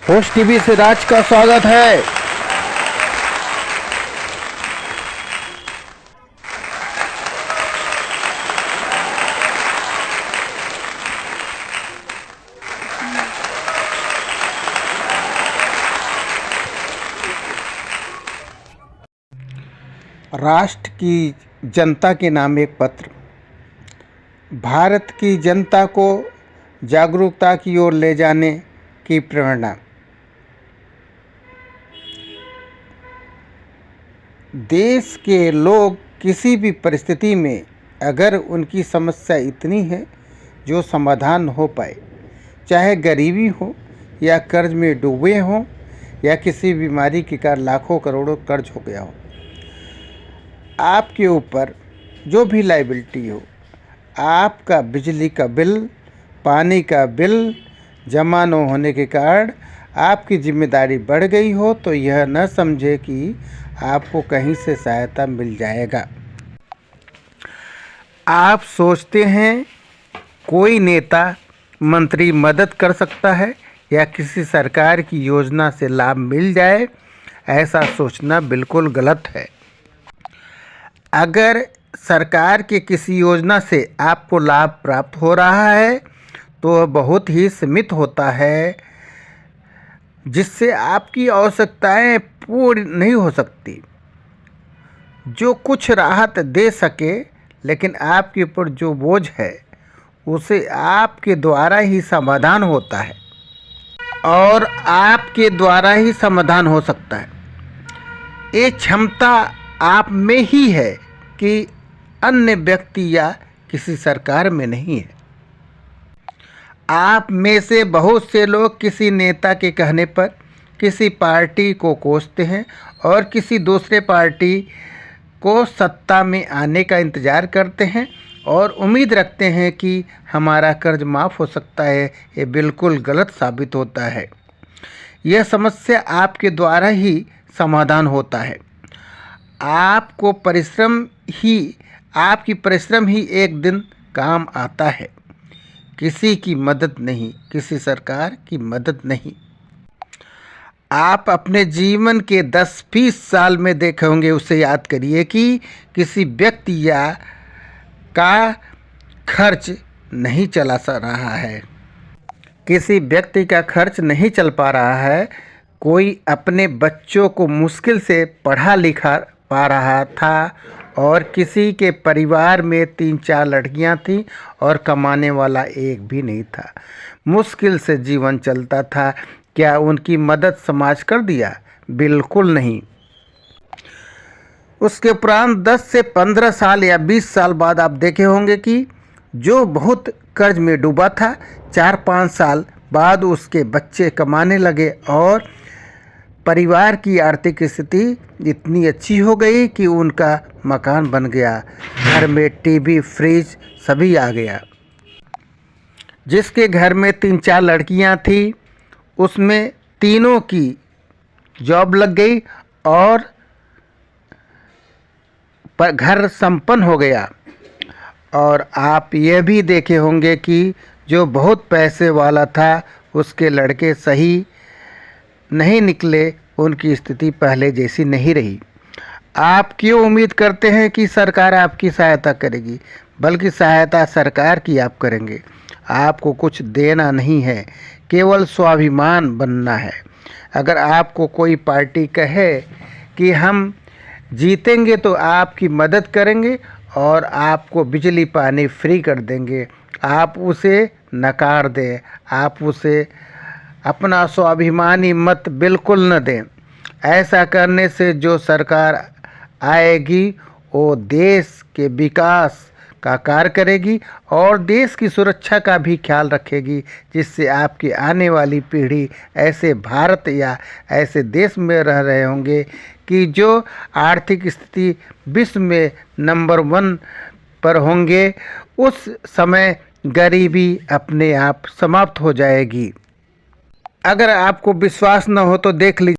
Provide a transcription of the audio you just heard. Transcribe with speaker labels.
Speaker 1: Host TV से राज का स्वागत है। राष्ट्र की जनता के नाम एक पत्र। भारत की जनता को जागरूकता की ओर ले जाने की प्रेरणा। देश के लोग किसी भी परिस्थिति में अगर उनकी समस्या इतनी है जो समाधान हो पाए, चाहे गरीबी हो या कर्ज में डूबे हों या किसी बीमारी के कारण लाखों करोड़ों कर्ज हो गया हो, आपके ऊपर जो भी लायबिलिटी हो, आपका बिजली का बिल, पानी का बिल जमा न होने के कारण आपकी जिम्मेदारी बढ़ गई हो, तो यह न समझे कि आपको कहीं से सहायता मिल जाएगा। आप सोचते हैं कोई नेता मंत्री मदद कर सकता है या किसी सरकार की योजना से लाभ मिल जाए, ऐसा सोचना बिल्कुल गलत है। अगर सरकार के किसी योजना से आपको लाभ प्राप्त हो रहा है तो वह बहुत ही सीमित होता है, जिससे आपकी आवश्यकताएं पूरी नहीं हो सकती। जो कुछ राहत दे सके, लेकिन आपके ऊपर जो बोझ है उसे आपके द्वारा ही समाधान होता है और आपके द्वारा ही समाधान हो सकता है। ये क्षमता आप में ही है कि अन्य व्यक्ति या किसी सरकार में नहीं है। आप में से बहुत से लोग किसी नेता के कहने पर किसी पार्टी को कोसते हैं और किसी दूसरे पार्टी को सत्ता में आने का इंतज़ार करते हैं और उम्मीद रखते हैं कि हमारा कर्ज माफ़ हो सकता है। ये बिल्कुल गलत साबित होता है। यह समस्या आपके द्वारा ही समाधान होता है। आपकी परिश्रम ही एक दिन काम आता है, किसी की मदद नहीं, किसी सरकार की मदद नहीं। आप अपने जीवन के 10-20 साल में देखे होंगे, उसे याद करिए कि किसी व्यक्ति का खर्च नहीं चला रहा है, किसी व्यक्ति का खर्च नहीं चल पा रहा है। कोई अपने बच्चों को मुश्किल से पढ़ा लिखा पा रहा था और किसी के परिवार में 3-4 लड़कियां थीं और कमाने वाला एक भी नहीं था। मुश्किल से जीवन चलता था। क्या उनकी मदद समाज कर दिया? बिल्कुल नहीं। उसके उपरांत 10 से 15 साल या 20 साल बाद आप देखे होंगे कि जो बहुत कर्ज में डूबा था, 4-5 साल बाद उसके बच्चे कमाने लगे और परिवार की आर्थिक स्थिति इतनी अच्छी हो गई कि उनका मकान बन गया, घर में टीवी, फ्रिज सभी आ गया। जिसके घर में 3-4 लड़कियां थी, उसमें तीनों की जॉब लग गई और घर संपन्न हो गया। और आप ये भी देखे होंगे कि जो बहुत पैसे वाला था, उसके लड़के सही नहीं निकले, उनकी स्थिति पहले जैसी नहीं रही। आप क्यों उम्मीद करते हैं कि सरकार आपकी सहायता करेगी? बल्कि सहायता सरकार की आप करेंगे। आपको कुछ देना नहीं है, केवल स्वाभिमान बनना है। अगर आपको कोई पार्टी कहे कि हम जीतेंगे तो आपकी मदद करेंगे और आपको बिजली पानी फ्री कर देंगे, आप उसे नकार दें। आप उसे अपना स्वाभिमानी मत बिल्कुल न दें। ऐसा करने से जो सरकार आएगी वो देश के विकास का कार्य करेगी और देश की सुरक्षा का भी ख्याल रखेगी, जिससे आपकी आने वाली पीढ़ी ऐसे भारत या ऐसे देश में रह रहे होंगे कि जो आर्थिक स्थिति विश्व में नंबर 1 पर होंगे। उस समय गरीबी अपने आप समाप्त हो जाएगी। अगर आपको विश्वास न हो तो देख लीजिए।